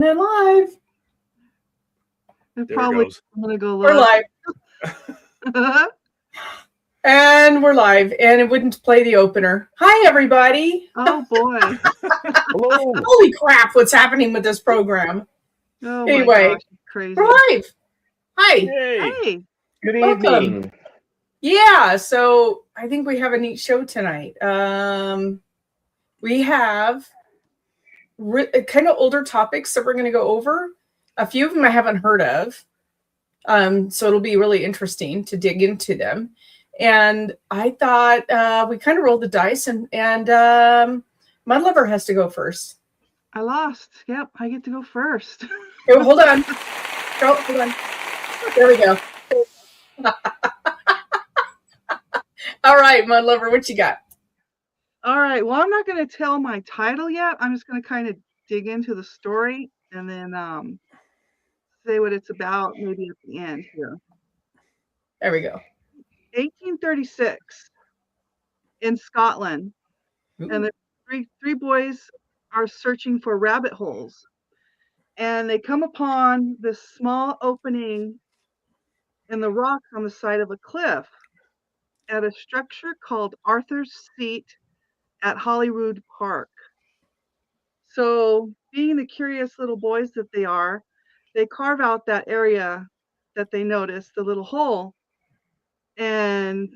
They're live. There Probably goes. I'm gonna go We're live. And we're live. And it wouldn't play the opener. Hi, everybody. Oh boy. Hello. Holy crap, what's happening with this program? Oh Anyway, my gosh, crazy. We're live. Hi. Hey. Hey. Good Welcome. evening. Yeah, so I think we have a neat show tonight. We have kind of older topics that we're going to go over. A few of them I haven't heard of. So it'll be really interesting to dig into them. And I thought we kind of rolled the dice and Mudlover has to go first. I lost. Yep, I get to go first. Oh, hold on. Oh, hold on. There we go. All right, Mudlover, what you got? All right. Well, I'm not going to tell my title yet. I'm just going to kind of dig into the story and then say what it's about maybe at the end here. There we go. 1836 in Scotland. Ooh. And the three boys are searching for rabbit holes. And they come upon this small opening in the rock on the side of a cliff at a structure called Arthur's Seat at Holyrood Park. So, being the curious little boys that they are, they carve out that area that they noticed, the little hole, and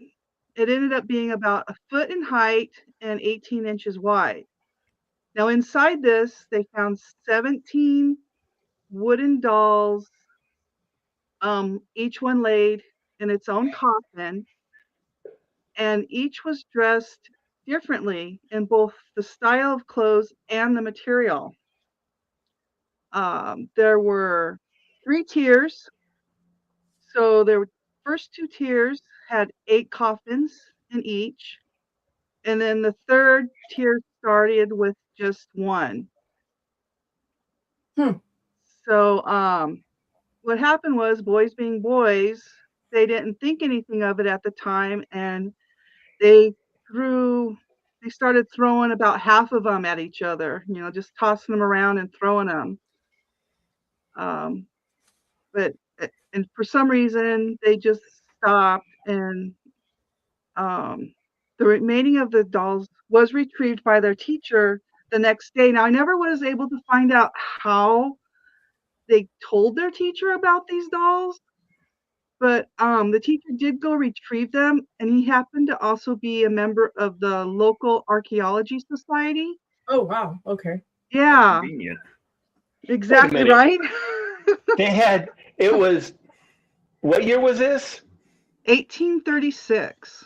it ended up being about a foot in height and 18 inches wide. Now, inside this, they found 17 wooden dolls, each one laid in its own coffin, and each was dressed differently in both the style of clothes and the material. There were 3 tiers. So the first 2 tiers had 8 coffins in each, and then the third tier started with just 1. So what happened was, boys being boys, they didn't think anything of it at the time, and they started throwing about half of them at each other, just tossing them around and throwing them. And for some reason, they just stopped, and the remaining of the dolls was retrieved by their teacher the next day. Now, I never was able to find out how they told their teacher about these dolls, but the teacher did go retrieve them, and he happened to also be a member of the local archaeology society. Oh, wow. Okay. Yeah. Convenient. Exactly right. What year was this? 1836.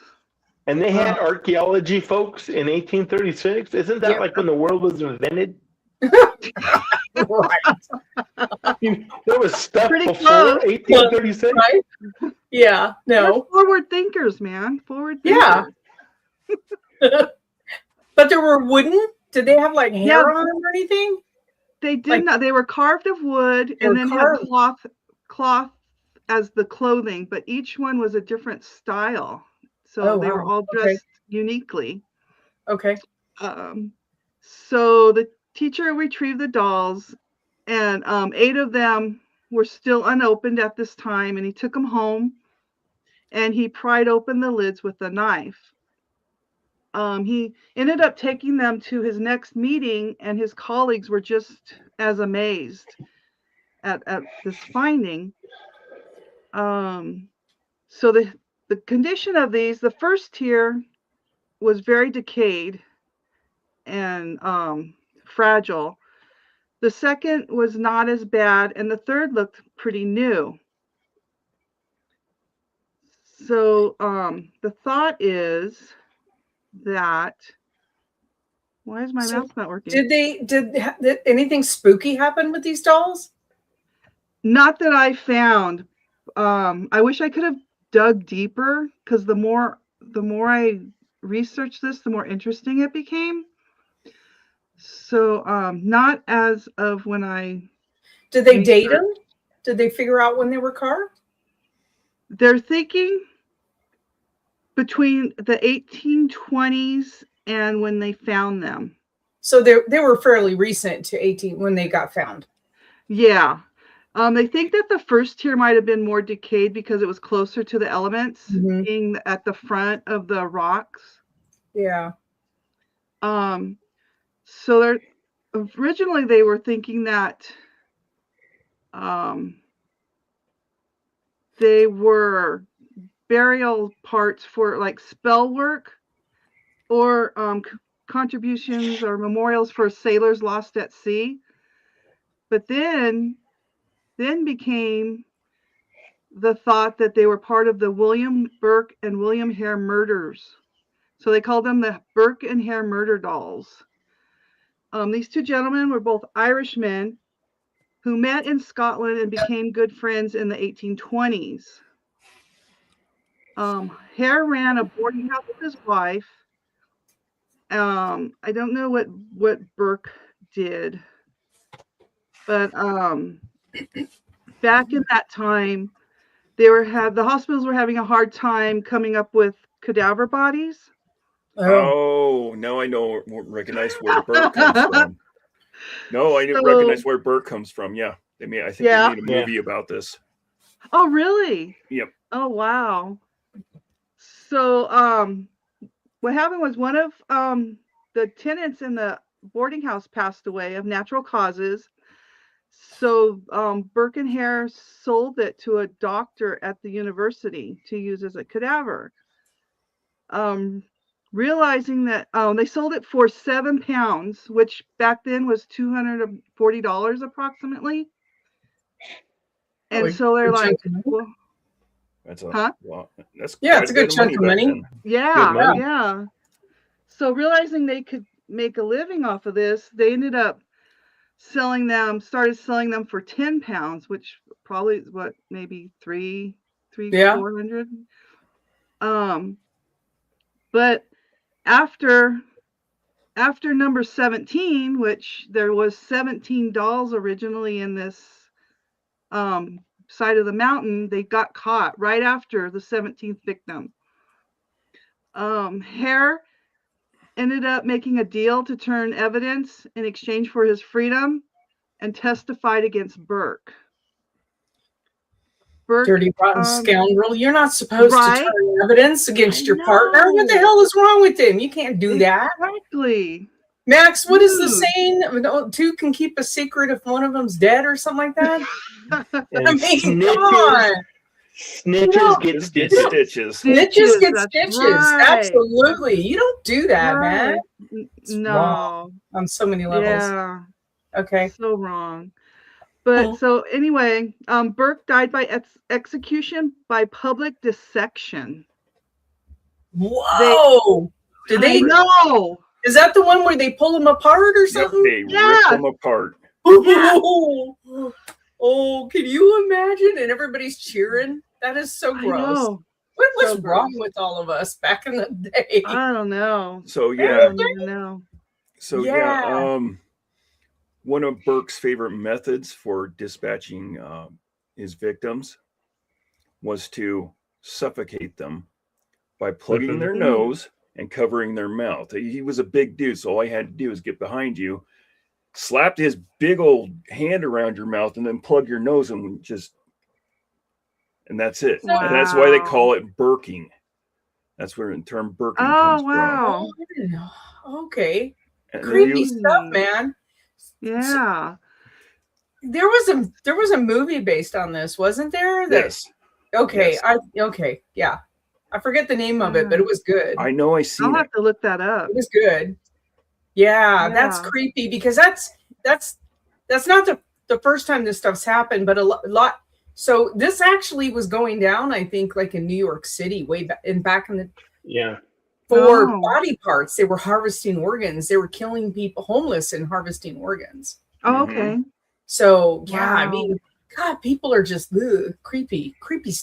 And they had archaeology folks in 1836? Isn't that like when the world was invented? Right. I mean, there was stuff Pretty before close. 1836? Right? Yeah, They're no. forward thinkers, man. Forward Yeah. thinkers. But there were wooden? Did they have like hair Yeah. on them or anything? They did Like- not. They were carved of wood They and were then carved. had cloth as the clothing, but each one was a different style. So Oh, they were wow. all Okay. dressed uniquely. Okay. So the teacher retrieved the dolls, and 8 of them were still unopened at this time, and he took them home, and he pried open the lids with a knife. He ended up taking them to his next meeting, and his colleagues were just as amazed at this finding. So the condition of these, the first tier was very decayed and fragile. The second was not as bad, and the third looked pretty new. So the thought is that, why is my mouse not working? Did anything spooky happen with these dolls? Not that I found. I wish I could have dug deeper, because the more I researched this, the more interesting it became. So not as of when I. Did they date them? Did they figure out when they were carved? They're thinking between the 1820s and when they found them. So they were fairly recent to when they got found. Yeah. They think that the first tier might have been more decayed because it was closer to the elements, Mhm. being at the front of the rocks. Yeah. So they're originally they were thinking that they were burial parts for like spell work or contributions or memorials for sailors lost at sea. But then became the thought that they were part of the William Burke and William Hare murders. So they called them the Burke and Hare murder dolls. These two gentlemen were both Irishmen who met in Scotland and became good friends in the 1820s. Hare ran a boarding house with his wife. I don't know what Burke did, but back in that time, the hospitals were having a hard time coming up with cadaver bodies. Oh, now I recognize where Burke comes from. No, I didn't recognize where Burke comes from. Yeah, I think they made a movie about this. Oh, really? Yep. Oh, wow. So, what happened was one of the tenants in the boarding house passed away of natural causes. So, Burke and Hare sold it to a doctor at the university to use as a cadaver. Realizing that they sold it for £7, which back then was $240 approximately. And so they're like, well, that's it's a good chunk of money. Yeah. So realizing they could make a living off of this, they ended up started selling them for £10, which probably is what, maybe 400. But after number 17, which there was 17 dolls originally in this side of the mountain, they got caught right after the 17th victim. Hare ended up making a deal to turn evidence in exchange for his freedom and testified against Burke. Dirty, rotten scoundrel. You're not supposed to turn evidence against your partner. What the hell is wrong with him? You can't do that. Exactly. Max, what is the saying? Two can keep a secret if one of them's dead or something like that? I mean, come on. Snitches get stitches. Snitches get stitches. Right. Absolutely. You don't do that, man. It's wrong on so many levels. Yeah. Okay. So wrong. But so anyway, Burke died by execution by public dissection. Whoa! Did they know? Is that the one where they pull them apart or something? Yep, they rip them apart. Oh, can you imagine? And everybody's cheering. That is so gross. What was wrong with all of us back in the day? I don't know. So yeah. I don't even know. So yeah. One of Burke's favorite methods for dispatching his victims was to suffocate them by plugging their nose and covering their mouth. He was a big dude, so all he had to do was get behind you, slap his big old hand around your mouth, and then plug your nose and that's it. Wow. And that's why they call it burking. That's where the term burking comes from. Okay. And creepy stuff, man. Yeah. There was a movie based on this, wasn't there? Yes. Okay. Yes. Yeah. I forget the name of it, but it was good. I know I seen it. I'll have to look that up. It was good. Yeah, that's creepy because that's not the first time this stuff's happened, but a lot. So this actually was going down, I think, like in New York City, back in the for body parts. They were harvesting organs. They were killing people, homeless, and harvesting organs. Oh, okay. So yeah, I mean, God, people are just creepy.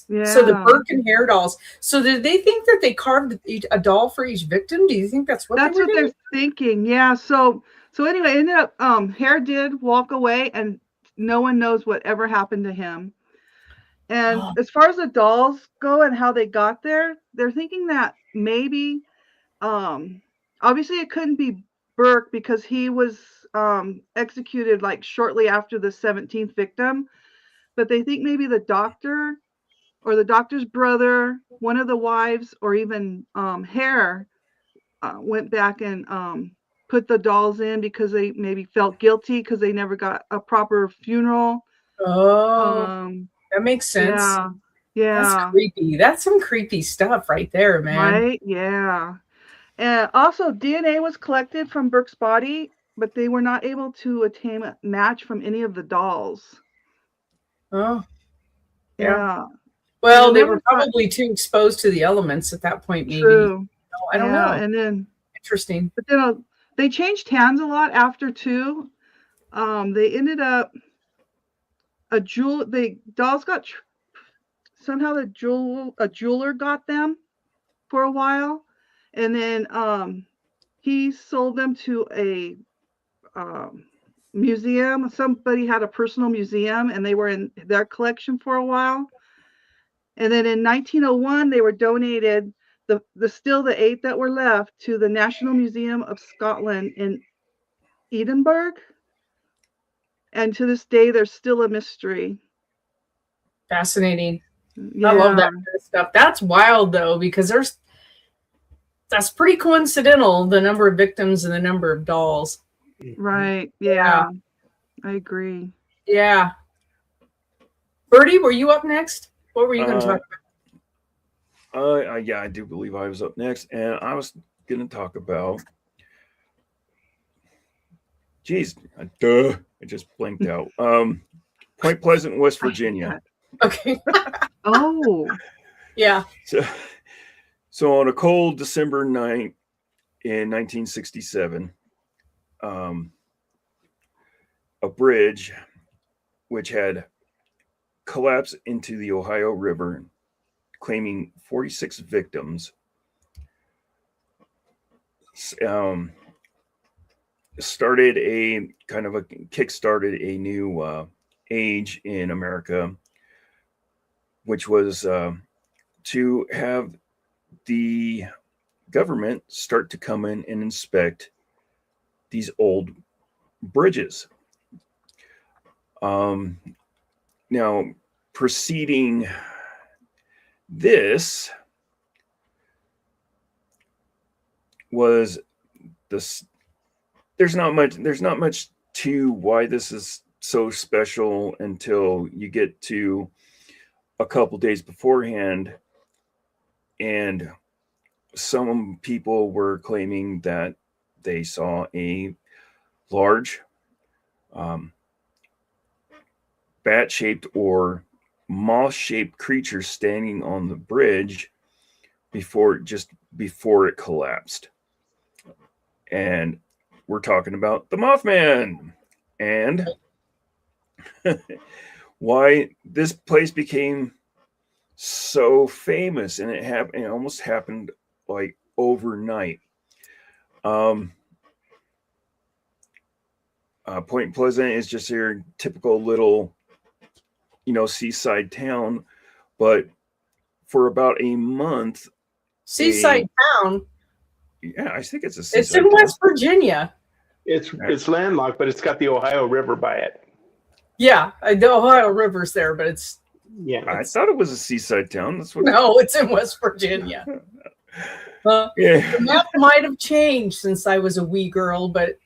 Yeah. So the Burke and Hare dolls. So did they think that they carved a doll for each victim? Do you think that's what they're thinking? Yeah. So anyway, it ended up Hare did walk away, and no one knows what ever happened to him. And as far as the dolls go and how they got there, they're thinking that maybe, obviously it couldn't be Burke because he was executed like shortly after the 17th victim, but they think maybe the doctor or the doctor's brother, one of the wives, or even Hare went back and put the dolls in because they maybe felt guilty because they never got a proper funeral. Oh, that makes sense. Yeah. Yeah. That's creepy. That's some creepy stuff right there, man. Right? Yeah. And also, DNA was collected from Burke's body, but they were not able to attain a match from any of the dolls. Oh, yeah. Yeah. Well, they were probably too exposed to the elements at that point, maybe. True. I don't know. And then interesting. But then they changed hands a lot after too. They ended up the dolls got somehow a jeweler got them for a while, and then he sold them to a museum. Somebody had a personal museum, and they were in their collection for a while. And then in 1901, they were donated, the 8 that were left, to the National Museum of Scotland in Edinburgh. And to this day, there's still a mystery. Fascinating. Yeah. I love that kind of stuff. That's wild, though, because that's pretty coincidental, the number of victims and the number of dolls. Right. Yeah. I agree. Yeah. Birdie, were you up next? What were you going to talk about? Yeah, I do believe I was up next. And I was going to talk about... Geez, I just blinked out. Point Pleasant, West Virginia. Okay. Oh. Yeah. So on a cold December night in 1967, a bridge which had collapsed into the Ohio River, claiming 46 victims, started a kind of kickstarted a new age in America, which was to have the government start to come in and inspect these old bridges. Now, preceding this was this. There's not much to why this is so special until you get to a couple days beforehand, and some people were claiming that they saw a large bat-shaped or moth-shaped creature standing on the bridge before it collapsed. And we're talking about the Mothman, and why this place became so famous, and it almost happened like overnight. Point Pleasant is just your typical little, seaside town, but for about a month. Seaside town? Yeah, I think it's a seaside It's in West Virginia. It's landlocked, but it's got the Ohio River by it. Yeah, the Ohio River's there, but it's... Yeah, I thought it was a seaside town. That's what. No, it's in West Virginia. Yeah. The map might have changed since I was a wee girl, but...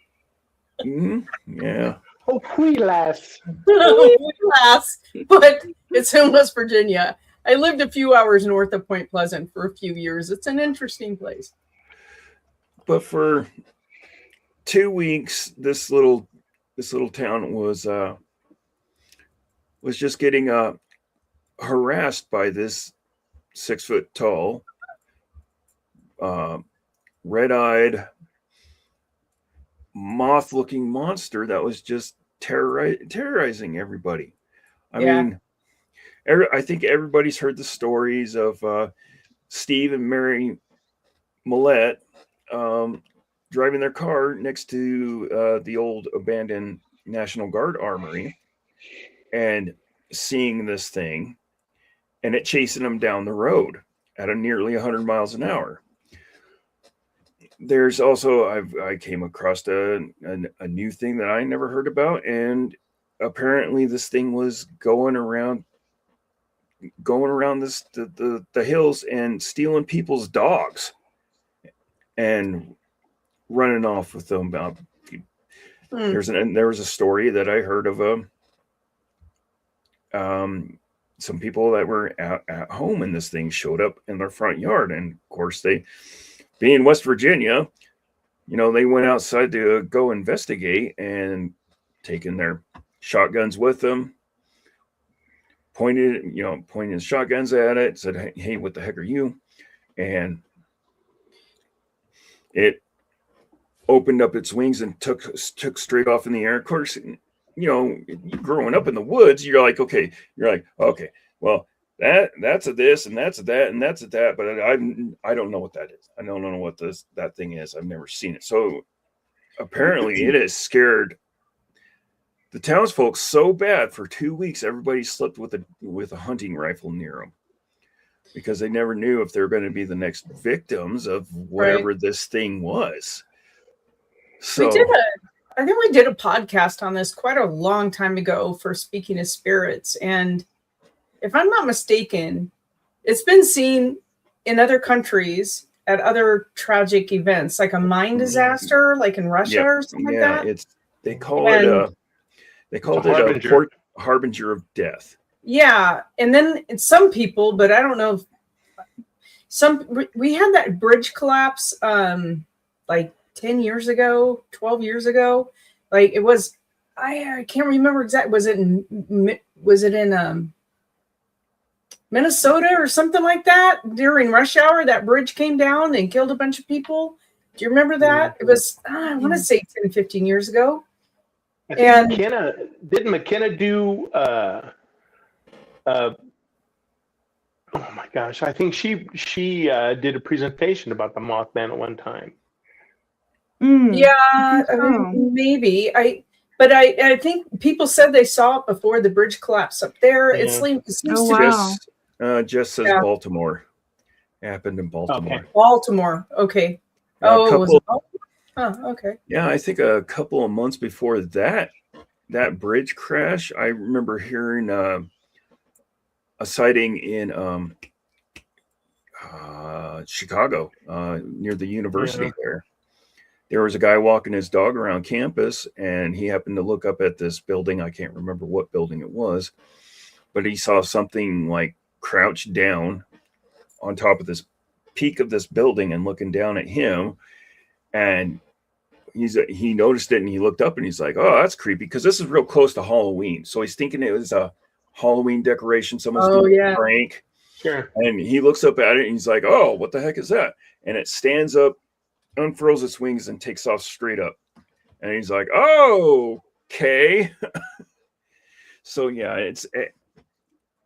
Yeah. Oh, wee lass. Wee lass. But it's in West Virginia. I lived a few hours north of Point Pleasant for a few years. It's an interesting place. But for 2 weeks, this little town was just getting harassed by this 6 foot tall, red-eyed, moth-looking monster that was just terrorizing everybody. I mean, I think everybody's heard the stories of Steve and Mary Millette driving their car next to the old abandoned National Guard armory and seeing this thing and it chasing them down the road at a nearly 100 miles an hour. there's also I came across a new thing that I never heard about, and apparently this thing was going around the hills and stealing people's dogs and running off with them. There was a story that I heard of some people that were at home, and this thing showed up in their front yard, and of course they, being West Virginia, they went outside to go investigate, and taking their shotguns with them, pointed shotguns at it, said, "Hey, what the heck are you?" And it opened up its wings and took straight off in the air. Of course, growing up in the woods, you're like, okay, well, that's a this and that's a that and that's a that, but I don't know what that is. I don't know what that thing is. I've never seen it. So apparently it has scared the townsfolk so bad for 2 weeks. Everybody slept with a hunting rifle near them, because they never knew if they were going to be the next victims of whatever this thing was. So I think we did a podcast on this quite a long time ago for Speaking of Spirits. And if I'm not mistaken, it's been seen in other countries at other tragic events, like a mine disaster, like in Russia or something like that. They call it a harbinger of death. Yeah. And then some people, but I don't know if we had that bridge collapse like 10 years ago, 12 years ago. Like it was, I can't remember exactly. Was it in Minnesota or something like that during rush hour? That bridge came down and killed a bunch of people. Do you remember that? It was, I want to say 10, 15 years ago. I think didn't McKenna do, oh my gosh, I think she did a presentation about the Mothman at one time. Yeah, maybe. But I think people said they saw it before the bridge collapsed up there. Yeah. It seems wow. Just says Baltimore. It happened in Baltimore. Okay. Baltimore. Okay. Was it Baltimore? Oh, okay. Yeah, I think a couple of months before that bridge crash, I remember hearing a sighting in Chicago, near the university there. There was a guy walking his dog around campus, and he happened to look up at this building. I can't remember what building it was, but he saw something like crouched down on top of this peak of this building and looking down at him. And he noticed it, and he looked up, and he's like, "Oh, that's creepy," because this is real close to Halloween. So he's thinking it was a Halloween decoration. Someone's doing a prank. Sure. And he looks up at it, and he's like, "Oh, what the heck is that?" And it stands up, unfurls its wings, and takes off straight up. And he's like, "Oh, okay." So yeah,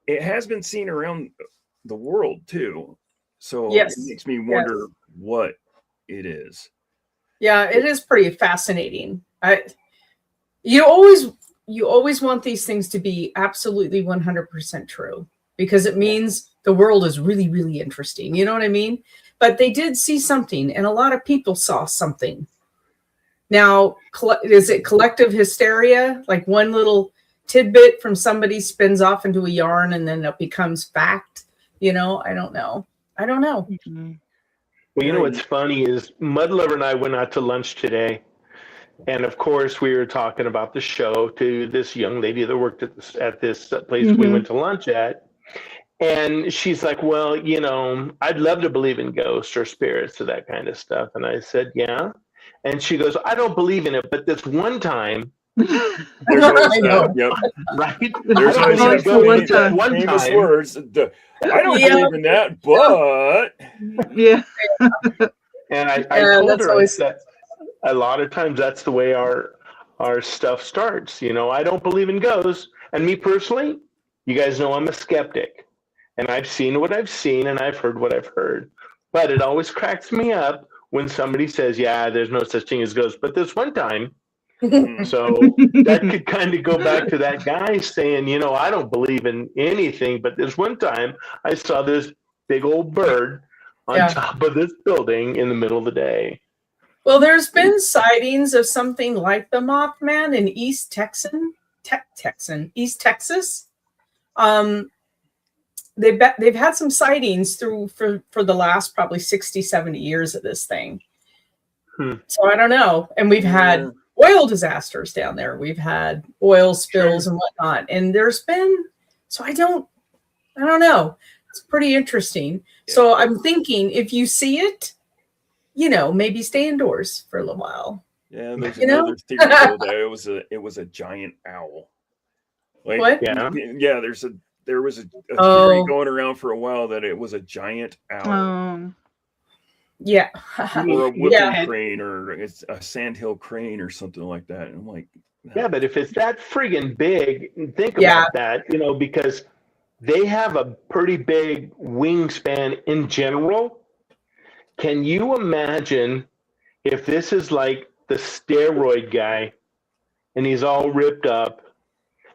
it has been seen around the world too. So it makes me wonder what it is. Yeah, it is pretty fascinating. You always want these things to be absolutely 100% true, because it means the world is really, really interesting. You know what I mean? But they did see something, and a lot of people saw something. Now, is it collective hysteria? Like one little tidbit from somebody spins off into a yarn, and then it becomes fact? I don't know. Mm-hmm. Well, you know what's funny is Mudlover and I went out to lunch today. And of course, we were talking about the show to this young lady that worked at this place we went to lunch at. And she's like, "Well, I'd love to believe in ghosts or spirits or that kind of stuff." And I said, "Yeah." And she goes, "I don't believe in it, but this one time." There's always that. Yep. Right? There's always that famous words. I don't believe in that, but And I told her, I said, a lot of times that's the way our stuff starts. I don't believe in ghosts. And me personally, you guys know I'm a skeptic. And I've seen what I've seen, and I've heard what I've heard. But it always cracks me up when somebody says, "Yeah, there's no such thing as ghosts." But this one time, so that could kind of go back to that guy saying, "I don't believe in anything, but this one time I saw this big old bird on top of this building in the middle of the day." Well, there's been sightings of something like the Mothman in East Texas. They've had some sightings for the last probably 60, 70 years of this thing. So I don't know. And we've had oil disasters down there. We've had oil spills and whatnot. And there's been, so I don't know. It's pretty interesting. Yeah. So I'm thinking if you see it, maybe stay indoors for a little while. Yeah, there's another theory though, that it was a giant owl. Like, what? Yeah, there was a theory going around for a while that it was a giant owl. Yeah. Or a whooping crane, or it's a sandhill crane or something like that. And I'm like, yeah, but if it's that friggin' big, think about that, because they have a pretty big wingspan in general. Can you imagine if this is like the steroid guy and he's all ripped up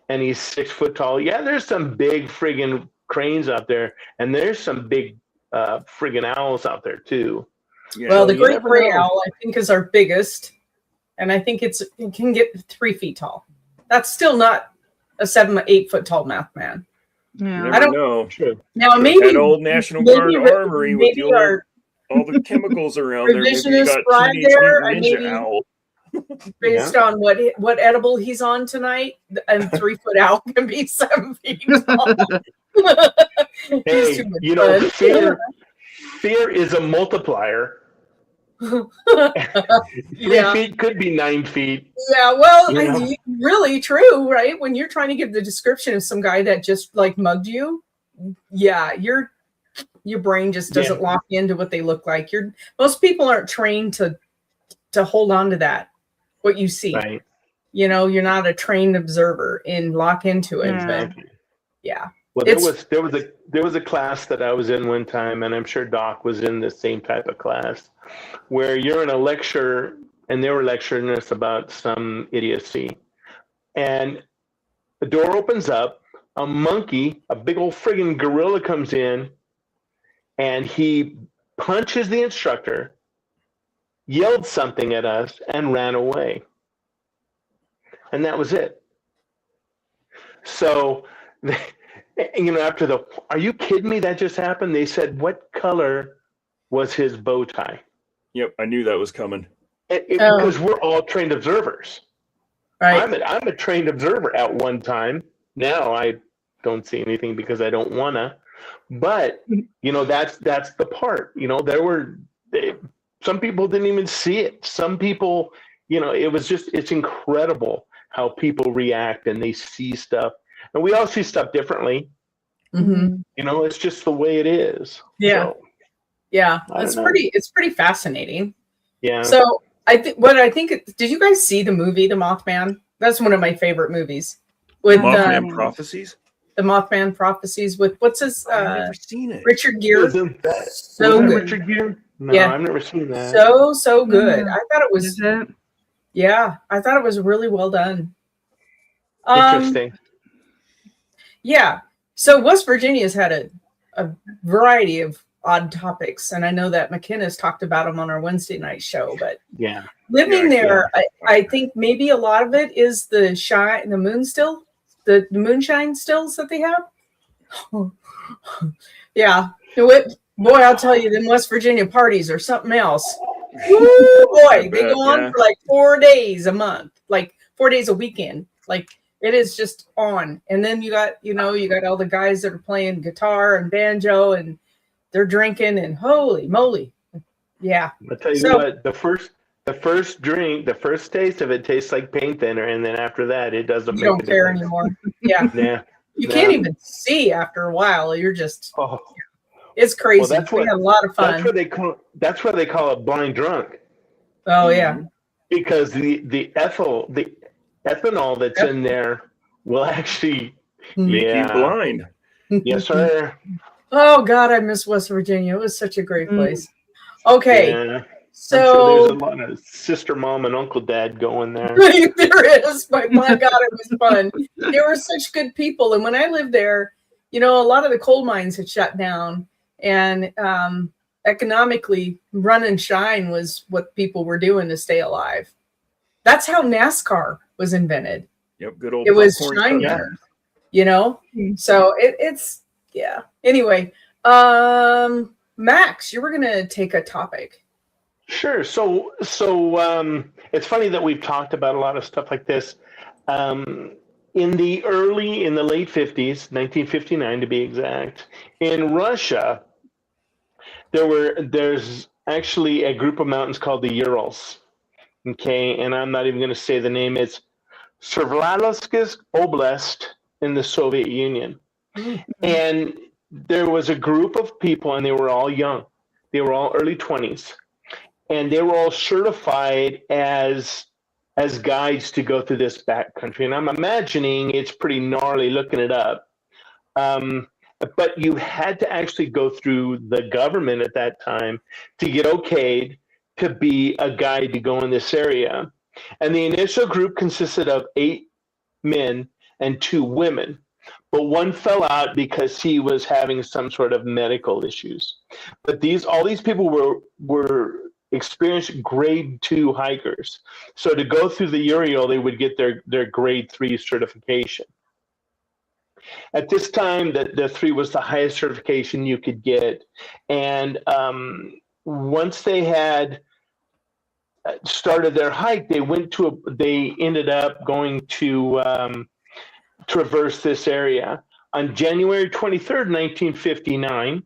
and he's 6 foot tall? Yeah, there's some big friggin' cranes out there, and there's some big friggin' owls out there too. Yeah, well, the great gray owl, I think, is our biggest, and I think it can get 3 feet tall. That's still not a 7, 8 foot tall Mothman. Yeah, I don't know. True. Now maybe that old National Guard armory with all the chemicals around there. Maybe you got Teenage Mutant Ninja Owl. Based on what edible he's on tonight, and 3 foot owl can be 7 feet tall. Hey, fear is a multiplier. 3 feet could be 9 feet. Yeah, well, really true, right? When you're trying to give the description of some guy that just like mugged you, your brain just doesn't lock into what they look like. Most people aren't trained to hold on to that, what you see. Right. You're not a trained observer and lock into it. But well, there was a class that I was in one time, and I'm sure Doc was in the same type of class, where you're in a lecture and they were lecturing us about some idiocy, and the door opens up, a monkey, a big old friggin' gorilla comes in, and he punches the instructor, yelled something at us, and ran away. And that was it. So, after are you kidding me? That just happened? They said, what color was his bow tie? Yep, I knew that was coming. Because we're all trained observers. Right. I'm a trained observer at one time. Now I don't see anything because I don't wanna. But that's the part. Some people didn't even see it. Some people, it's incredible how people react and they see stuff. And we all see stuff differently. Mm-hmm. It's just the way it is. Yeah. So, yeah. It's pretty fascinating. Yeah. So did you guys see the movie, The Mothman? That's one of my favorite movies. With Mothman Prophecies? The Mothman Prophecies with what's his I've never seen it. Richard Gere. So good. Richard Gere? No, yeah. I've never seen that. So good. I thought it was I thought it was really well done. Interesting. Yeah. So West Virginia's had a variety of odd topics, and I know that McKenna's talked about them on our Wednesday night show, but living there, I think maybe a lot of it is the moonshine stills that they have. Yeah. Boy, I'll tell you, them West Virginia parties are something else. Woo, boy, they go on for like 4 days a month, like 4 days a weekend. Like it is just on. And then you got all the guys that are playing guitar and banjo, and they're drinking, and holy moly. Yeah. I'll tell you what, the first drink, the first taste of it tastes like paint thinner, and then after that it doesn't make a difference. You don't care anymore. Yeah. Yeah. You can't even see after a while. You're just it's crazy. Well, we had a lot of fun. That's what they call it, blind drunk. Oh yeah. Because the ethanol that's in there will actually make you blind. Yes, sir. Oh God, I miss West Virginia. It was such a great place. Okay. Yeah. So I'm sure there's a lot of sister, mom, and uncle, dad going there. There is, but my God, it was fun. They were such good people, and when I lived there, a lot of the coal mines had shut down, and economically run and shine was what people were doing to stay alive. That's how NASCAR was invented. Yep, good old It was popcorn shine stuff. runner, you know? So it's, yeah. Anyway, Max, you were going to take a topic. Sure. So it's funny that we've talked about a lot of stuff like this. In the late 50s, 1959 to be exact, in Russia, there's actually a group of mountains called the Urals. Okay, and I'm not even going to say the name. It's Sverdlovsk Oblast in the Soviet Union. Mm-hmm. And there was a group of people, and they were all young. They were all early 20s. And they were all certified as guides to go through this backcountry. And I'm imagining it's pretty gnarly looking it up. But you had to actually go through the government at that time to get okayed to be a guide to go in this area. And the initial group consisted of 8 men and 2 women. But one fell out because he was having some sort of medical issues. But all these people were experienced grade 2 hikers. So to go through the Ural, they would get their grade 3 certification. At this time, the 3 was the highest certification you could get. And once they had started their hike, they ended up going to traverse this area. On January 23rd, 1959,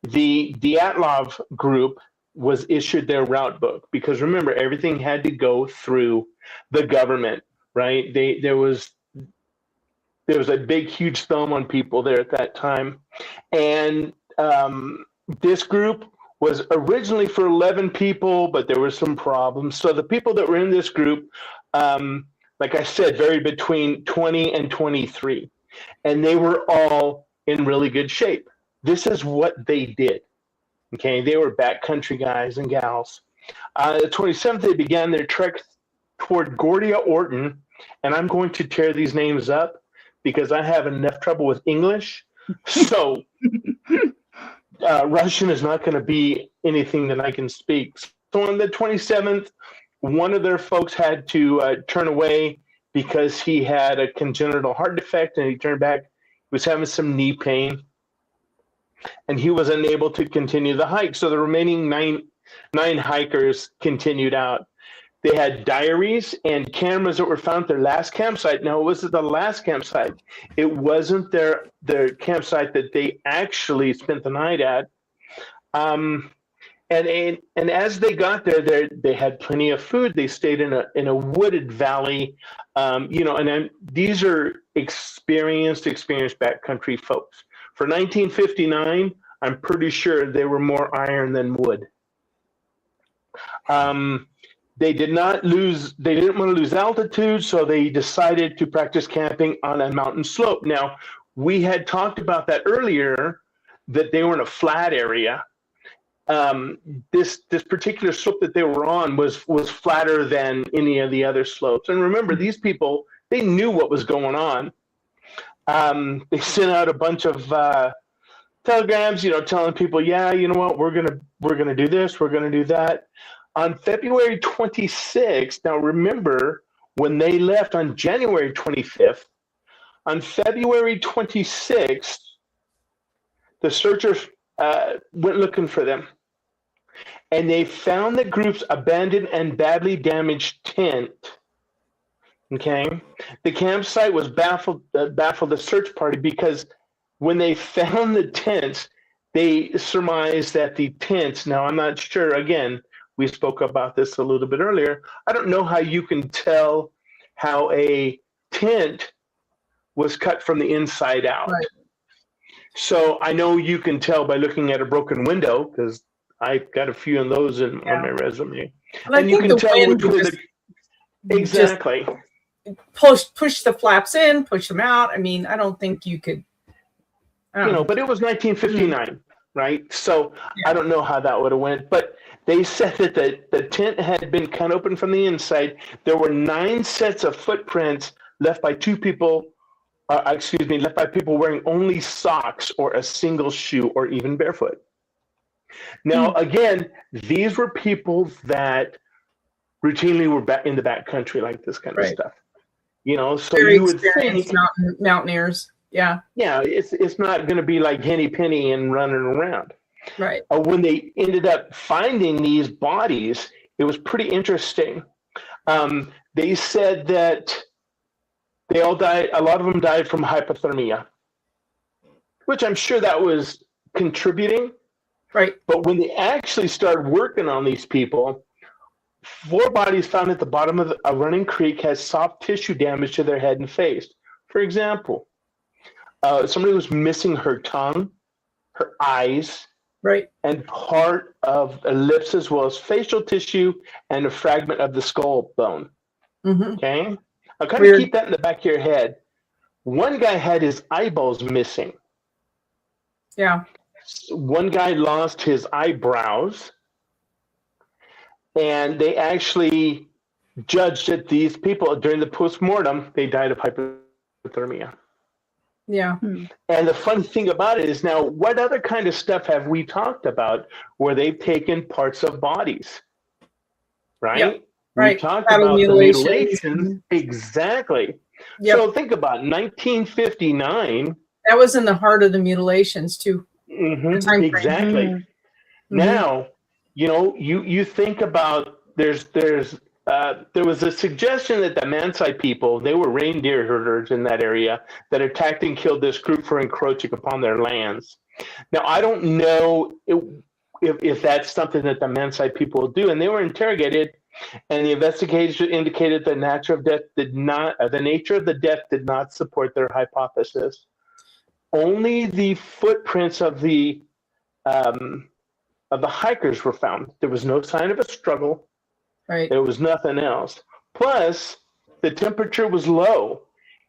the Dyatlov group was issued their route book, because remember, everything had to go through the government, right? There was a big, huge thumb on people there at that time. And this group was originally for 11 people, but there were some problems. So the people that were in this group, like I said, varied between 20 and 23. And they were all in really good shape. This is what they did. Okay, they were backcountry guys and gals. The 27th, they began their trek toward Gordia Orton. And I'm going to tear these names up because I have enough trouble with English. So Russian is not going to be anything that I can speak. So on the 27th, one of their folks had to turn away because he had a congenital heart defect, and he turned back. He was having some knee pain, and he was unable to continue the hike. So the remaining nine hikers continued out. They had diaries and cameras that were found at their last campsite. Now, it wasn't the last campsite. It wasn't their campsite that they actually spent the night at. And as they got there, they had plenty of food. They stayed in a wooded valley, and these are experienced backcountry folks. For 1959, I'm pretty sure they were more iron than wood. They didn't want to lose altitude, so they decided to practice camping on a mountain slope. Now, we had talked about that earlier, that they were in a flat area. This particular slope that they were on was flatter than any of the other slopes. And remember, these people, they knew what was going on. They sent out a bunch of telegrams, telling people, yeah, you know what, we're gonna do this, we're gonna do that. On February 26th, now remember, when they left on January 25th, on February 26th, the searchers went looking for them. And they found the group's abandoned and badly damaged tent. Okay? The campsite was baffled the search party, because when they found the tents, they surmised that the tents, now I'm not sure, again, we spoke about this a little bit earlier. I don't know how you can tell how a tent was cut from the inside out. Right. So I know you can tell by looking at a broken window, because I've got a few of those on my resume. Well, and you can tell exactly. Push the flaps in, push them out. I mean, I don't think you could. But it was 1959, right? So I don't know how that would have went, but they said that the tent had been cut open from the inside. There were 9 sets of footprints left by people wearing only socks or a single shoe or even barefoot. Now, again, these were people that routinely were back in the back country, like this kind of stuff. You know, so Very you would experienced think, mountaineers. Yeah. yeah, it's not going to be like Henny Penny and running around. Right. When they ended up finding these bodies, it was pretty interesting. They said that they all died. A lot of them died from hypothermia, which I'm sure that was contributing. Right. But when they actually started working on these people, 4 bodies found at the bottom of a running creek had soft tissue damage to their head and face. For example, somebody was missing her tongue, her eyes, right, and part of the lips, as well as facial tissue and a fragment of the skull bone. Okay? I'll kind of keep that in the back of your head. One guy had his eyeballs missing. Yeah. One guy lost his eyebrows. And they actually judged that these people, during the postmortem, they died of hypothermia. Yeah. And the funny thing about it is, now, what other kind of stuff have we talked about where they've taken parts of bodies? Right? Yep. We Right. talked Battle about mutilations. the mutilations. Exactly. Yep. So think about 1959. That was in the heart of the mutilations, too. The time frame. Exactly. Now, you know, you think about there was a suggestion that the Mansai people, they were reindeer herders in that area, that attacked and killed this group for encroaching upon their lands. Now, I don't know if that's something that the Mansai people do, and they were interrogated, and the investigation indicated the nature of death the nature of the death did not support their hypothesis. Only the footprints of the hikers were found. There was no sign of a struggle. Right. There was nothing else. Plus, the temperature was low.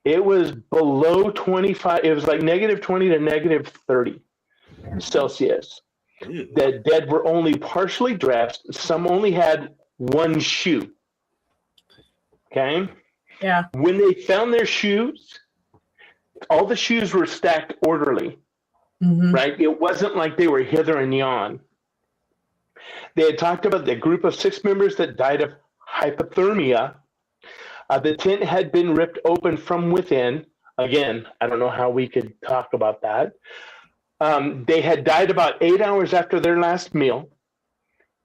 It was below 25. It was like -20 to -30 Celsius. The dead were only partially dressed. Some only had one shoe. Okay? Yeah. When they found their shoes, all the shoes were stacked orderly. Right? It wasn't like they were hither and yon. They had talked about the group of 6 members that died of hypothermia. The tent had been ripped open from within. Again, I don't know how we could talk about that. They had died about 8 hours after their last meal.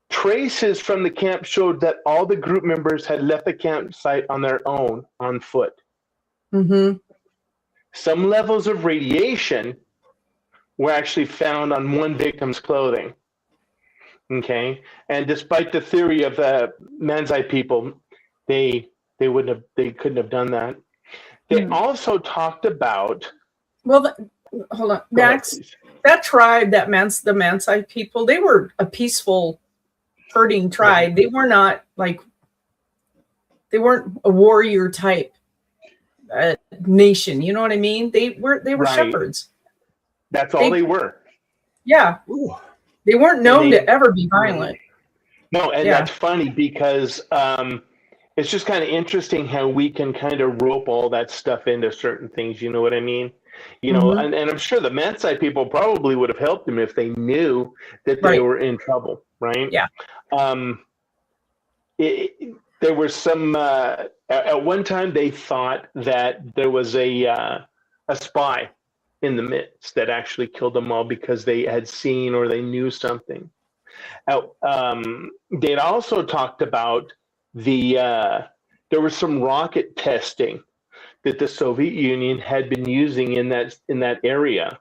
Traces from the camp showed that all the group members had left the campsite on their own, on foot. Some levels of radiation were actually found on one victim's clothing. Okay, and despite the theory of the Mansai people, they couldn't have done that. They also talked about. Well, hold on, Max. That tribe, the Mansai people, they were a peaceful herding tribe. They were not they weren't a warrior type nation. You know what I mean? They were shepherds. That's all they were. Yeah. Ooh. They weren't known to ever be violent. No, and that's funny because it's just kind of interesting how we can kind of rope all that stuff into certain things. You know what I mean? You know, and I'm sure the Mansai people probably would have helped them if they knew that they were in trouble, right? Yeah. There were some. At one time, they thought that there was a spy in the midst that actually killed them all because they had seen or they knew something. They'd also talked about there was some rocket testing that the Soviet Union had been using in that area,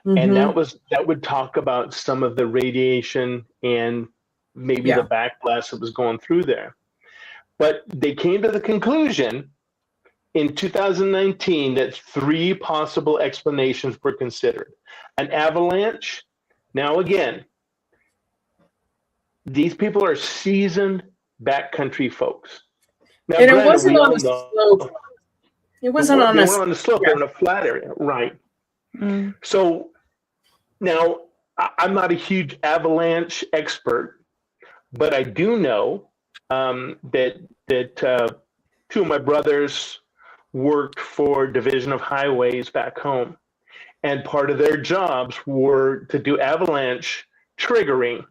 and that would talk about some of the radiation and maybe the backblast that was going through there. But they came to the conclusion in 2019 that 3 possible explanations were considered. An avalanche. Now again, these people are seasoned backcountry folks. Now, and it wasn't on the slope. It wasn't on the slope. They're in a flat area, right? So now I'm not a huge avalanche expert, but I do know that 2 of my brothers worked for Division of Highways back home, and part of their jobs were to do avalanche triggering,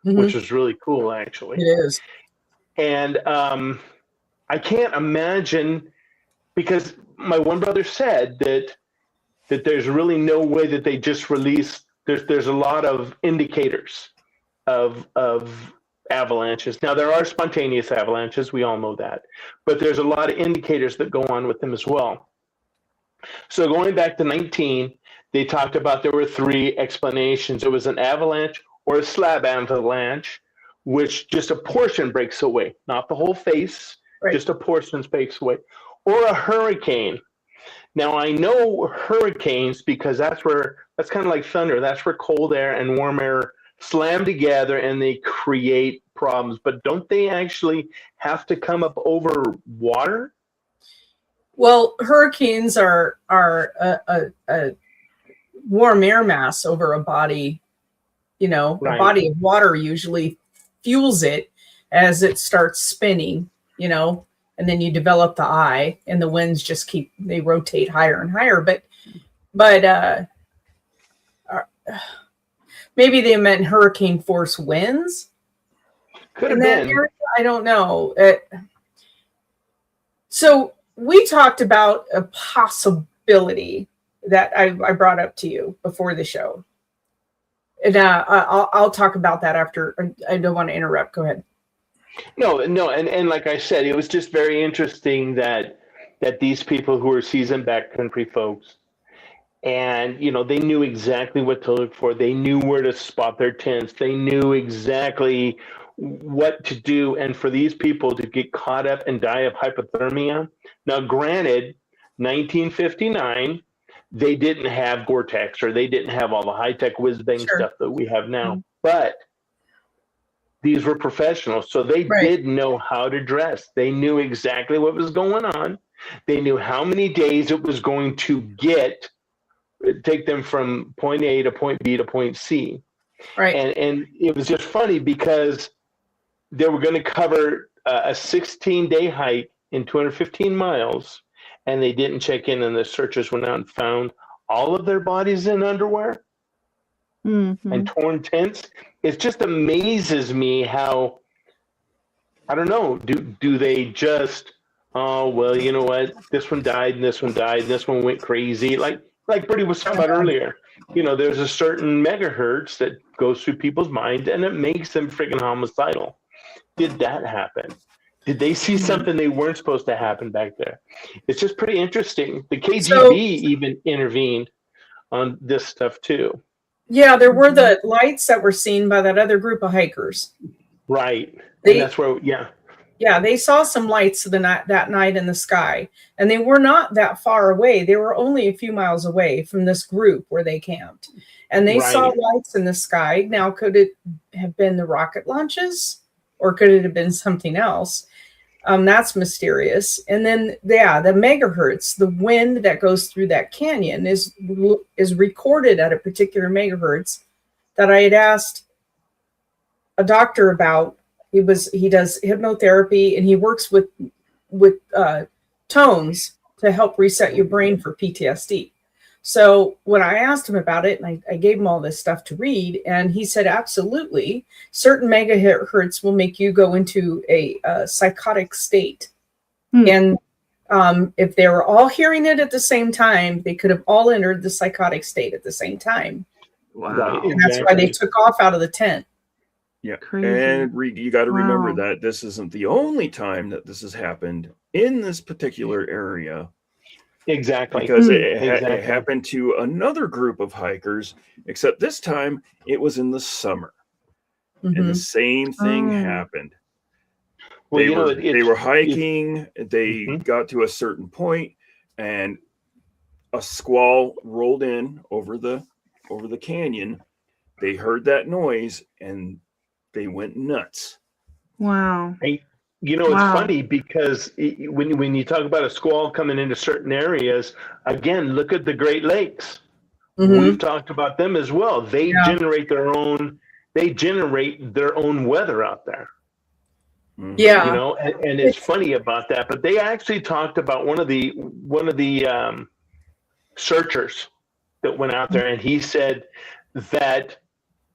which is really cool, actually. It is. And I can't imagine, because my one brother said that there's really no way that they just release. There's a lot of indicators of avalanches. Now there are spontaneous avalanches, we all know that, but there's a lot of indicators that go on with them as well. So going back to 19, they talked about there were 3 explanations. It was an avalanche or a slab avalanche, which just a portion breaks away, not the whole face, Right. just a portion breaks away, or a hurricane. Now I know hurricanes because that's kind of like thunder. That's where cold air and warm air slam together and they create problems. But don't they actually have to come up over water? Well, hurricanes are a warm air mass over a body. Right. A body of water usually fuels it as it starts spinning. And then you develop the eye, and the winds just they rotate higher and higher. But maybe they meant hurricane force winds. Could have been. Area? I don't know. So we talked about a possibility that I brought up to you before the show. And I'll talk about that after. I don't want to interrupt. Go ahead. No, and like I said, it was just very interesting that these people who are seasoned backcountry folks, and they knew exactly what to look for. They knew where to spot their tents. They knew exactly what to do. And for these people to get caught up and die of hypothermia. Now, granted, 1959, they didn't have Gore-Tex or they didn't have all the high-tech whiz-bang stuff that we have now. Mm-hmm. But these were professionals, so they did know how to dress. They knew exactly what was going on. They knew how many days it was going to take them from point A to point B to point C. Right. And it was just funny because they were going to cover a 16-day hike in 215 miles, and they didn't check in, and the searchers went out and found all of their bodies in underwear and torn tents. It just amazes me how, I don't know, do they just, oh, well, you know what, this one died and this one died and this one went crazy. Like Brittany was talking about earlier, there's a certain megahertz that goes through people's mind and it makes them freaking homicidal. Did that happen? Did they see something they weren't supposed to happen back there? It's just pretty interesting. The KGB even intervened on this stuff too. Yeah, there were the lights that were seen by that other group of hikers. Right. And that's where, Yeah, they saw some lights that night in the sky, and they were not that far away. They were only a few miles away from this group where they camped, and they saw lights in the sky. Now, could it have been the rocket launches, or could it have been something else? That's mysterious. And then, the megahertz, the wind that goes through that canyon is recorded at a particular megahertz that I had asked a doctor about. He does hypnotherapy, and he works with tones to help reset your brain for PTSD. So when I asked him about it, and I gave him all this stuff to read, and he said, absolutely, certain megahertz will make you go into a psychotic state. And if they were all hearing it at the same time, they could have all entered the psychotic state at the same time. Wow. And that's why they took off out of the tent. Yeah. Crazy. And you got to remember that this isn't the only time that this has happened in this particular area. Exactly. Because it happened to another group of hikers, except this time it was in the summer. And the same thing happened. Well, they were hiking, they got to a certain point, and a squall rolled in over the canyon. They heard that noise and they went nuts. Wow. It's funny because when you talk about a squall coming into certain areas, again, look at the Great Lakes. We've talked about them as well. They generate their own weather out there. Yeah. And it's funny about that. But they actually talked about one of the searchers that went out there, and he said that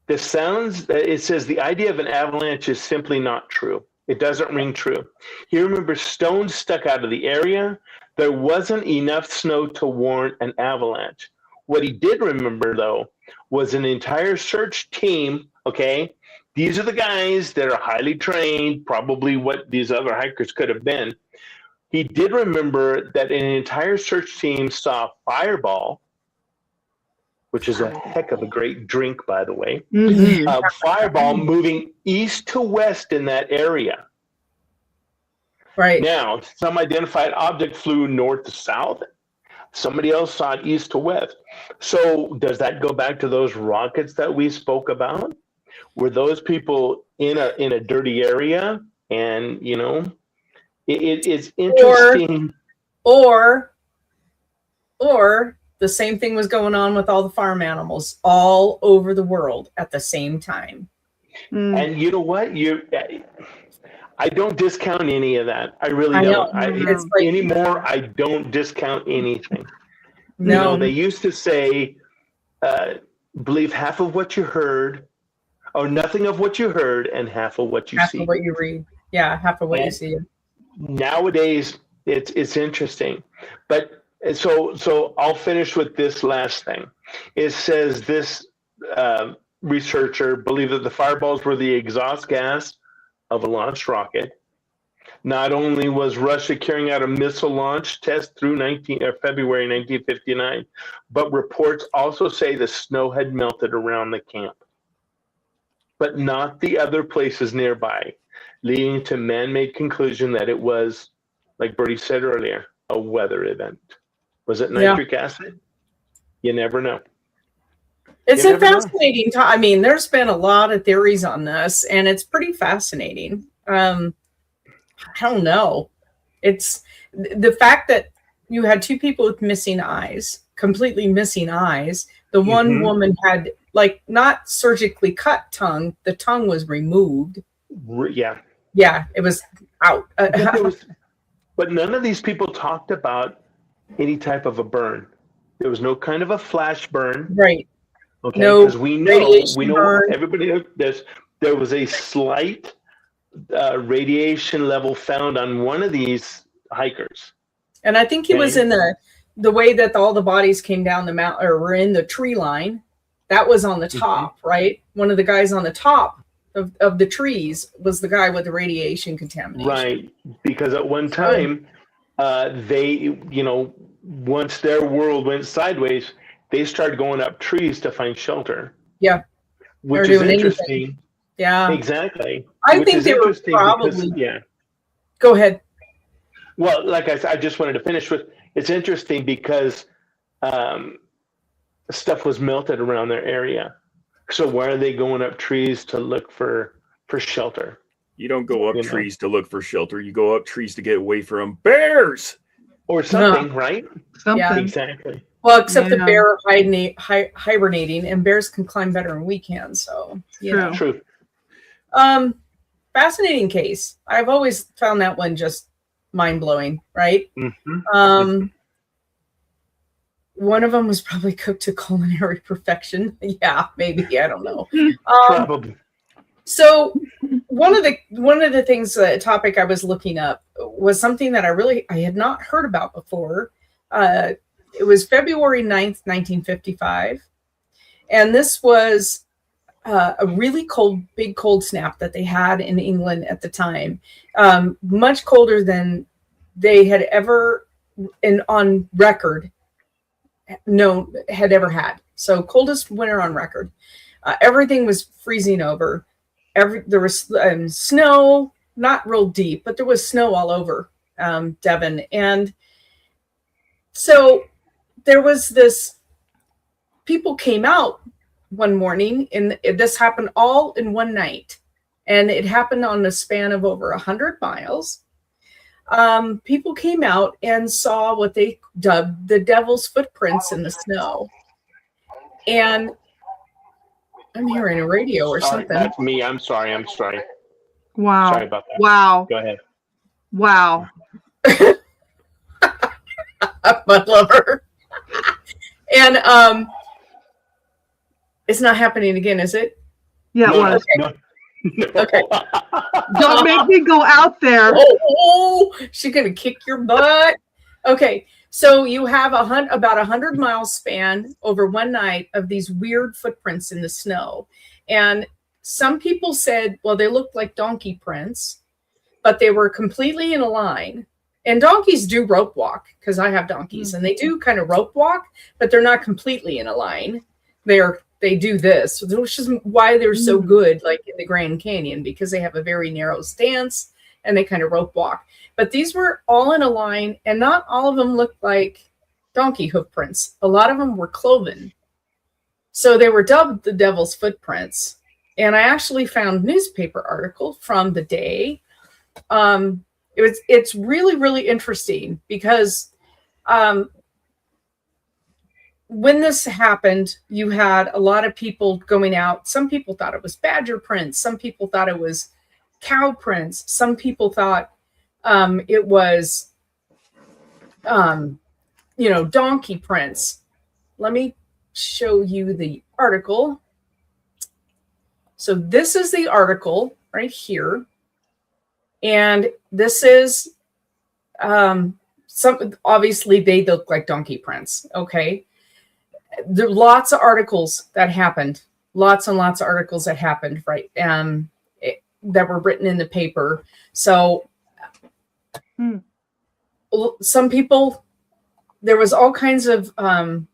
The sounds, it says the idea of an avalanche is simply not true. It doesn't ring true. He remembers stones stuck out of the area. There wasn't enough snow to warrant an avalanche. What he did remember, though, was an entire search team. Okay, these are the guys that are highly trained, probably what these other hikers could have been. He did remember that an entire search team saw Fireball, which is a heck of a great drink, by the way. Mm-hmm. Fireball moving east to west in that area. Right. Now, some identified object flew north to south. Somebody else saw it east to west. So does that go back to those rockets that we spoke about? Were those people in a dirty area? And, you know, it's interesting. Or the same thing was going on with all the farm animals all over the world at the same time. And you know what? I don't discount any of that. I really don't. Anymore, I don't discount anything. No. You know, they used to say, believe half of what you heard, or nothing of what you heard, and half of what you see. Half of what you read. Yeah, half of what you see. Nowadays, it's interesting. But so I'll finish with this last thing. It says this researcher believed that the fireballs were the exhaust gas of a launched rocket. Not only was Russia carrying out a missile launch test through February 1959, but reports also say the snow had melted around the camp, but not the other places nearby, leading to man-made conclusion that it was, like Bertie said earlier, a weather event. Was it nitric acid? You never know. It's a fascinating time. I mean, there's been a lot of theories on this, and it's pretty fascinating. I don't know. It's the fact that you had two people with missing eyes, completely missing eyes. The one woman had, like, not surgically cut tongue. The tongue was removed. Yeah. Yeah, it was out. But none of these people talked about any type of a burn. There was no kind of a flash burn. Right. Okay, no, because we know everybody knows there was a slight radiation level found on one of these hikers. And I think he was in the way that all the bodies came down the mountain, or were in the tree line. That was on the top, right? One of the guys on the top of the trees was the guy with the radiation contamination. Right, because at one time, they, you know, once their world went sideways, they started going up trees to find shelter. Yeah. Which is interesting. Anything. Yeah. Exactly. I think they were probably... yeah. Go ahead. Well, like I said, I just wanted to finish with, it's interesting because stuff was melted around their area. So why are they going up trees to look for shelter? You don't go up trees to look for shelter. You go up trees to get away from bears. Or something, right? Something. Yeah. Exactly. Well, except the bear hibernating, and bears can climb better than we can. So, True. Fascinating case. I've always found that one just mind-blowing, right? One of them was probably cooked to culinary perfection. Yeah, maybe. I don't know. Probably. So one of the things, topic I was looking up was something that I had not heard about before. It was February 9th, 1955. And this was a really big cold snap that they had in England at the time. Much colder than they had ever, on record, had ever had. So coldest winter on record. Everything was freezing over. There was snow, not real deep, but there was snow all over Devon. And so there was this, people came out one morning, and this happened all in one night. And it happened on a span of over 100 miles. People came out and saw what they dubbed the devil's footprints in the snow. And I'm hearing a radio or something. That's me. I'm sorry. Wow. Sorry about that. Wow. Go ahead. Wow. Mud lover. And it's not happening again, is it? Yeah, it was. No. Okay. Don't make me go out there. Oh, she's gonna kick your butt. Okay, so you have about 100 mile span over one night of these weird footprints in the snow, and some people said, well, they looked like donkey prints, but they were completely in a line. And donkeys do rope walk, because I have donkeys, and they do kind of rope walk, but they're not completely in a line. They do this, which is why they're so good, like in the Grand Canyon, because they have a very narrow stance and they kind of rope walk. But these were all in a line, and not all of them looked like donkey hoof prints. A lot of them were cloven. So they were dubbed the devil's footprints. And I actually found a newspaper article from the day. It's really, really interesting because when this happened, you had a lot of people going out. Some people thought it was badger prints. Some people thought it was cow prints. Some people thought it was, donkey prints. Let me show you the article. So this is the article right here. And this is obviously they look like donkey prints. Okay. There are lots of articles that happened, lots and lots of articles that happened, right? That were written in the paper. So some people, there was all kinds of, I'm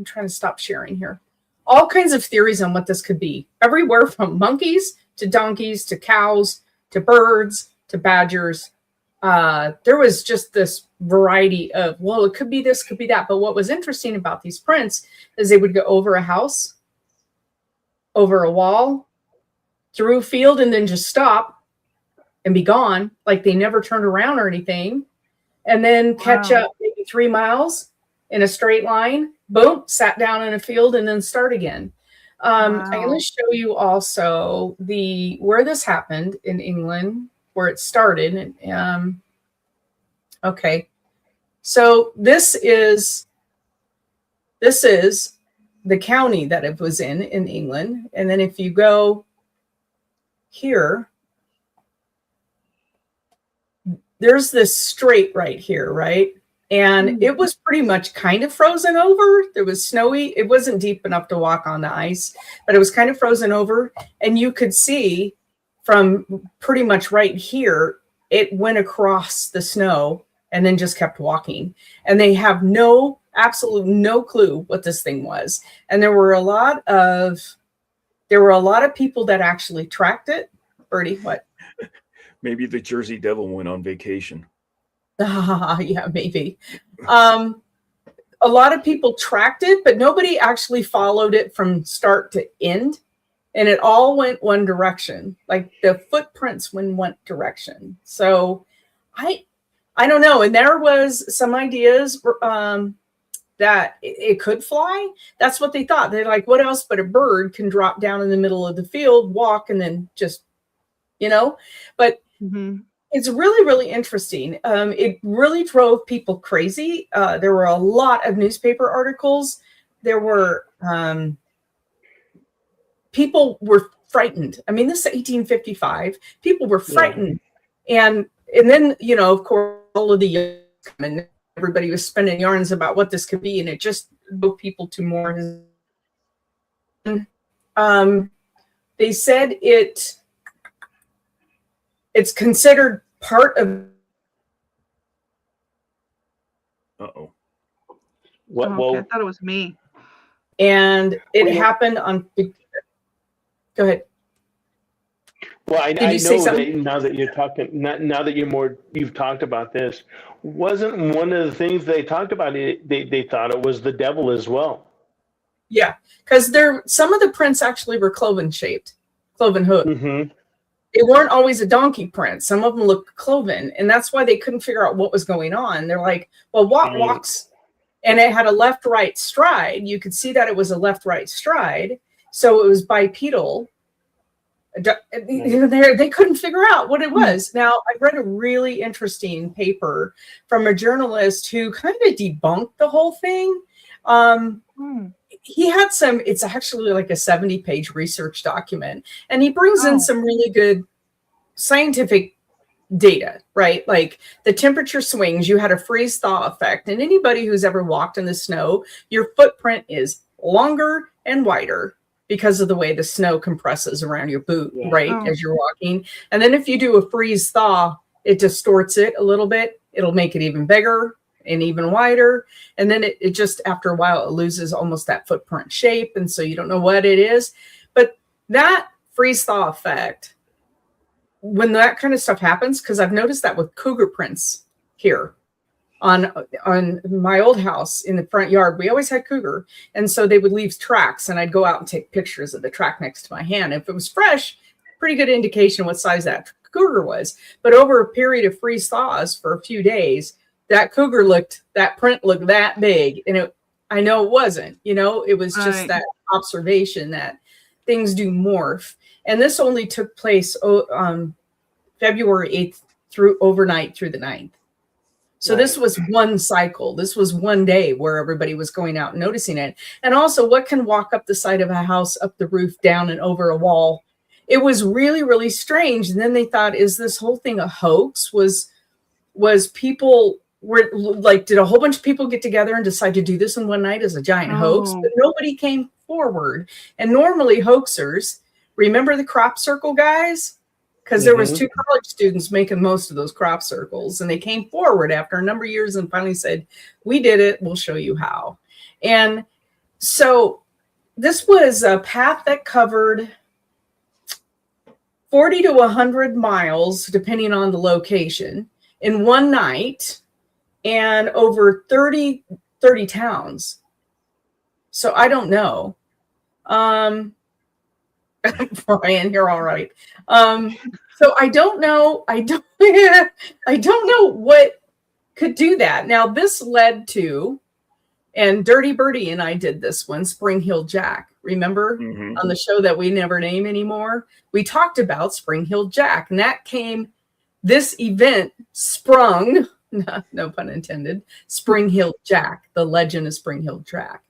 trying to stop sharing here, all kinds of theories on what this could be. Everywhere from monkeys to donkeys to cows to birds to badgers. There was just this variety of, well, it could be this, could be that. But what was interesting about these prints is they would go over a house, over a wall, through a field, and then just stop and be gone. Like they never turned around or anything. And then catch up maybe 3 miles in a straight line, boom, sat down in a field, and then start again. I'm going to show you also where this happened in England, where it started. Okay, so this is the county that it was in England. And then if you go here, there's this strait right here, right? And it was pretty much kind of frozen over. There was snowy. It wasn't deep enough to walk on the ice, but it was kind of frozen over. And you could see from pretty much right here, it went across the snow and then just kept walking. And they have absolute no clue what this thing was. And there were a lot of people that actually tracked it. Bertie, what? Maybe the Jersey Devil went on vacation. Yeah, maybe. A lot of people tracked it, but nobody actually followed it from start to end. And it all went one direction. Like the footprints went one direction. So I don't know. And there was some ideas that it could fly. That's what they thought. They're like, what else but a bird can drop down in the middle of the field, walk, and then just, but it's really, really interesting. It really drove people crazy. There were a lot of newspaper articles. There were people were frightened. I mean, this is 1855. People were frightened. And then, of course, all of the young and everybody was spinning yarns about what this could be. And it just drove people to more. They said it's considered part of. Uh-oh. What? Okay, I thought it was me. And it happened on. Go ahead. Well, I know something? that now that you're talking, now that you've talked about this, wasn't one of the things they talked about? They thought it was the devil as well. Yeah, because some of the prints actually were cloven shaped, cloven hoof. Mm-hmm. They weren't always a donkey print. Some of them looked cloven, and that's why they couldn't figure out what was going on. They're like, well, what walks? And it had a left-right stride. You could see that it was a left-right stride, so it was bipedal. They couldn't figure out what it was. Now, I read a really interesting paper from a journalist who kind of debunked the whole thing. he had some, it's actually like a 70-page research document, and he brings in some really good scientific data, right? Like the temperature swings, you had a freeze thaw effect. And anybody who's ever walked in the snow, your footprint is longer and wider because of the way the snow compresses around your boot, right? As you're walking. And then if you do a freeze thaw, it distorts it a little bit. It'll make it even bigger and even wider. And then it just, after a while, it loses almost that footprint shape. And so you don't know what it is. But that freeze thaw effect, when that kind of stuff happens, because I've noticed that with cougar prints here on my old house in the front yard, we always had cougar. And so they would leave tracks, and I'd go out and take pictures of the track next to my hand. If it was fresh, pretty good indication what size that cougar was. But over a period of freeze thaws for a few days, that print looked that big. And I know it wasn't, it was just that observation that things do morph. And this only took place February 8th through overnight through the 9th. So this was one cycle. This was one day where everybody was going out and noticing it. And also, what can walk up the side of a house, up the roof, down and over a wall? It was really, really strange. And then they thought, is this whole thing a hoax? Was people were like, did a whole bunch of people get together and decide to do this in one night as a giant hoax? But nobody came forward. And normally hoaxers, remember the crop circle guys? Because there was 2 college students making most of those crop circles, and they came forward after a number of years and finally said, we did it, we'll show you how. And so this was a path that covered 40 to 100 miles, depending on the location, in one night, and over 30 towns. So I don't know. Brian, you're all right. So I don't know. I don't know what could do that. Now this led to, and Dirty Birdie and I did this one, Spring Hill Jack. Remember on the show that we never name anymore? We talked about Spring Hill Jack, and this event sprung, no pun intended, Spring Hill Jack, the legend of Spring Hill Jack.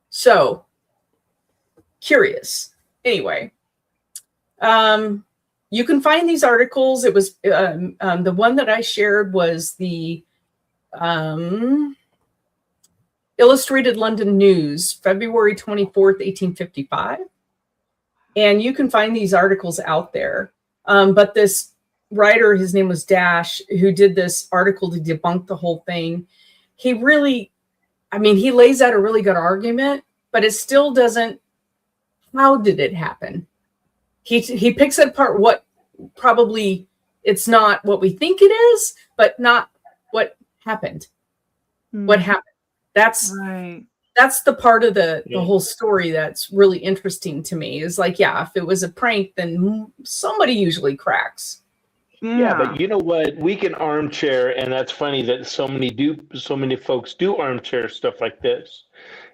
So curious. Anyway, you can find these articles. It was the one that I shared was the Illustrated London News, February 24th, 1855. And you can find these articles out there. But this writer, his name was Dash, who did this article to debunk the whole thing. He really, he lays out a really good argument, but it still doesn't. How did it happen? He picks apart what probably it's not what we think it is, but not what happened. What happened? That's the part of the whole story that's really interesting to me. Is like, if it was a prank, then somebody usually cracks. Yeah, but you know what? We can armchair, and that's funny that so many folks do armchair stuff like this.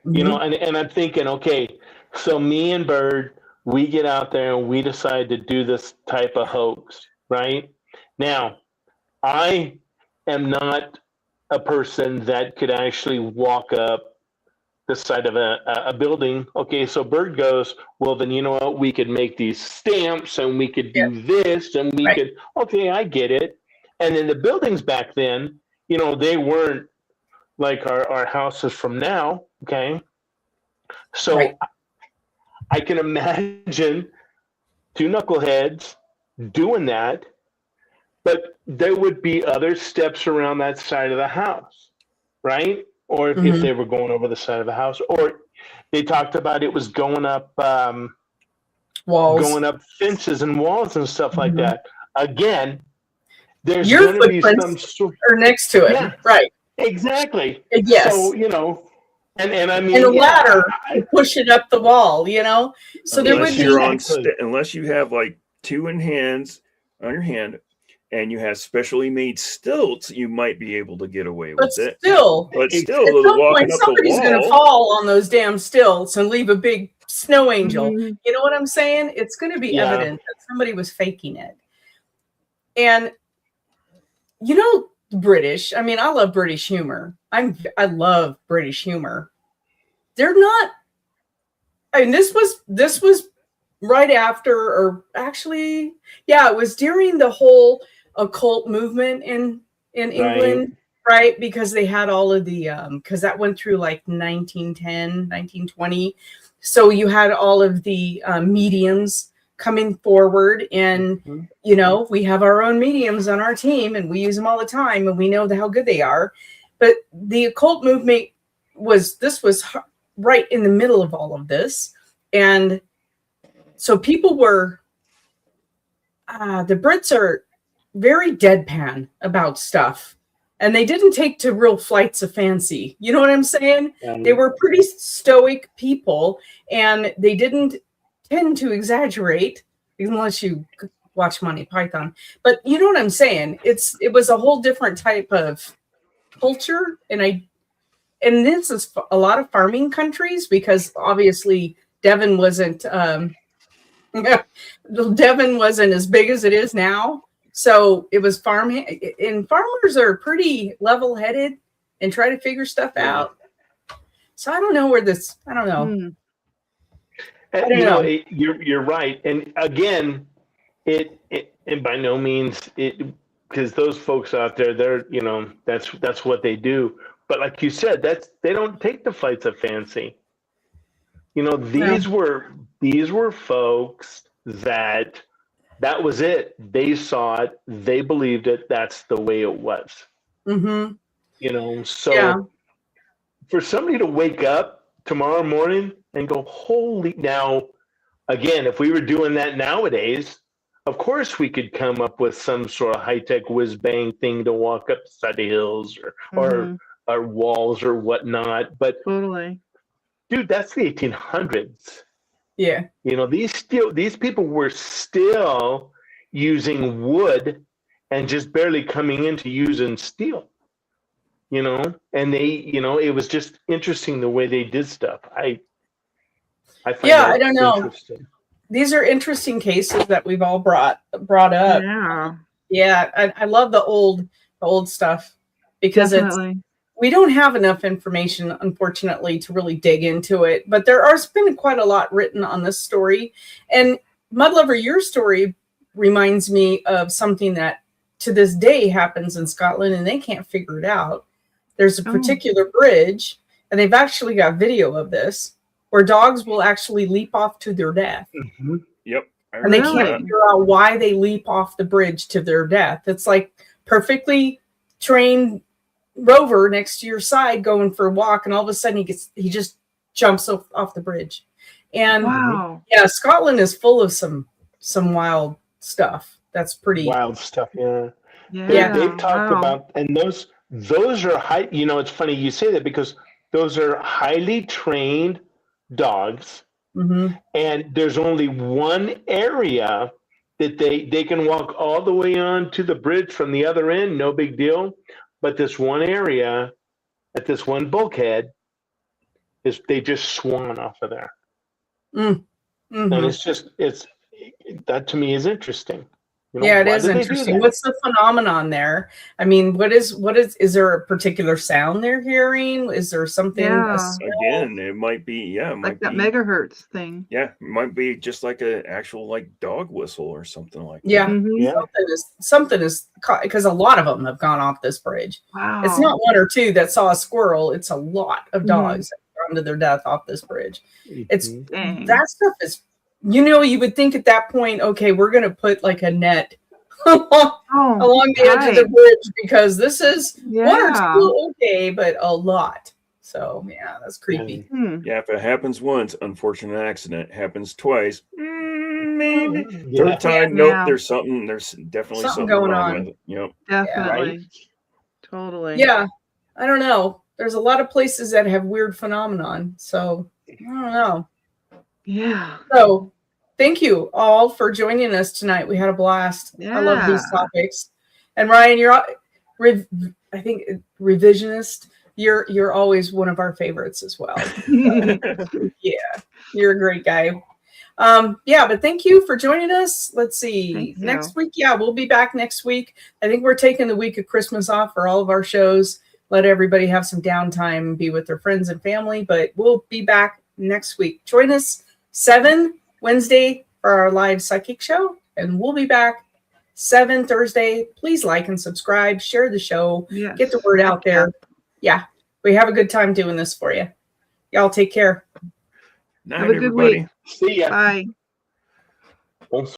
And I'm thinking, okay, so me and Bird, we get out there and we decide to do this type of hoax, right? Now, I am not a person that could actually walk up the side of a building. Okay, so Bird goes, well, then you know what? We could make these stamps and we could do this and we could, okay, I get it. And then the buildings back then, they weren't like our houses from now, okay? So I can imagine 2 knuckleheads doing that, but there would be other steps around that side of the house, right? Or if they were going over the side of the house, or they talked about it was going up walls, going up fences and walls and stuff like that. Again, there's going to be some sort or next to it, right? Exactly. Yes. So and a ladder to push it up the wall, So there would be unless you have like 2 hands on your hand, and you have specially made stilts, you might be able to get away with it. But still, at some point, up somebody's going to fall on those damn stilts and leave a big snow angel. You know what I'm saying? It's going to be evident that somebody was faking it. And British. I love British humor. I love British humor. they're not. I mean, this was right after, or actually, yeah, it was during the whole occult movement in England, right? Because they had all of the because that went through like 1910, 1920. So you had all of the mediums coming forward, and you know, we have our own mediums on our team, and we use them all the time, and we know how good they are. But the occult movement was right in the middle of all of this, and so people were. The Brits are very deadpan about stuff, and they didn't take to real flights of fancy. You know what I'm saying? They were pretty stoic people, and they didn't tend to exaggerate unless you watch Monty Python. But you know what I'm saying? It was a whole different type of culture, and this is a lot of farming countries, because obviously Devon wasn't Devon wasn't as big as it is now. So it was and farmers are pretty level-headed and try to figure stuff out. So I don't know where this, I don't know. I don't know. You're right. And again, it and by no means because those folks out there, they're, you know, that's what they do. But like you said, they don't take the flights of fancy. You know, these were folks that was it. They saw it. They believed it. That's the way it was. You know, so for somebody to wake up tomorrow morning and go, holy, now, again, if we were doing that nowadays, of course we could come up with some sort of high-tech whiz-bang thing to walk up side of hills or walls or whatnot. But totally. Dude, that's the 1800s. Yeah. You know, these people were still using wood and just barely coming into using steel. You know, and they, you know, it was just interesting the way they did stuff. I find I don't know. These are interesting cases that we've all brought up. Yeah, I love the old stuff, because we don't have enough information, unfortunately, to really dig into it. But there's been quite a lot written on this story. And Mudlover, your story reminds me of something that to this day happens in Scotland, and they can't figure it out. There's a particular bridge, and they've actually got video of this, where dogs will actually leap off to their death. Yep. And they can't figure out why they leap off the bridge to their death. It's like perfectly trained rover next to your side going for a walk, and all of a sudden he just jumps off the bridge. And Scotland is full of some wild stuff. That's pretty wild stuff. They've talked about, and those are high, you know, it's funny you say that, because those are highly trained dogs. And there's only one area that they can walk all the way on to the bridge from the other end, no big deal. But this one area at this one bulkhead they just swan off of there. And it's that to me is interesting. You know, it is interesting. What's the phenomenon there? I mean, is there a particular sound they're hearing? Is there something? Again, it might be, like that megahertz thing. Yeah, it might be just like an actual like dog whistle or something like that. Something is, because a lot of them have gone off this bridge. It's not one or two that saw a squirrel. It's a lot of dogs that have gone to their death off this bridge. It's that stuff is. You know, you would think at that point, okay, we're going to put like a net along the edge of the bridge, because this is one or two, okay, but a lot. So, that's creepy. Yeah, if it happens once, unfortunate accident. Happens twice, maybe. Third time, nope, there's definitely something going on with it. Yep. Definitely. Totally. Yeah, I don't know. There's a lot of places that have weird phenomenon, so I don't know. Yeah. So thank you all for joining us tonight. We had a blast. I love these topics. And Ryan, you're, I think, revisionist. You're always one of our favorites as well. You're a great guy. But thank you for joining us. Let's see. Next week, we'll be back next week. I think we're taking the week of Christmas off for all of our shows. let everybody have some downtime, be with their friends and family. But we'll be back next week. Join us 7 Wednesday for our live psychic show, and we'll be back 7 Thursday. Please like and subscribe, share the show, get the word out there. Yeah, we have a good time doing this for you. Y'all take care. Night, have a good everybody. week. See ya. Bye.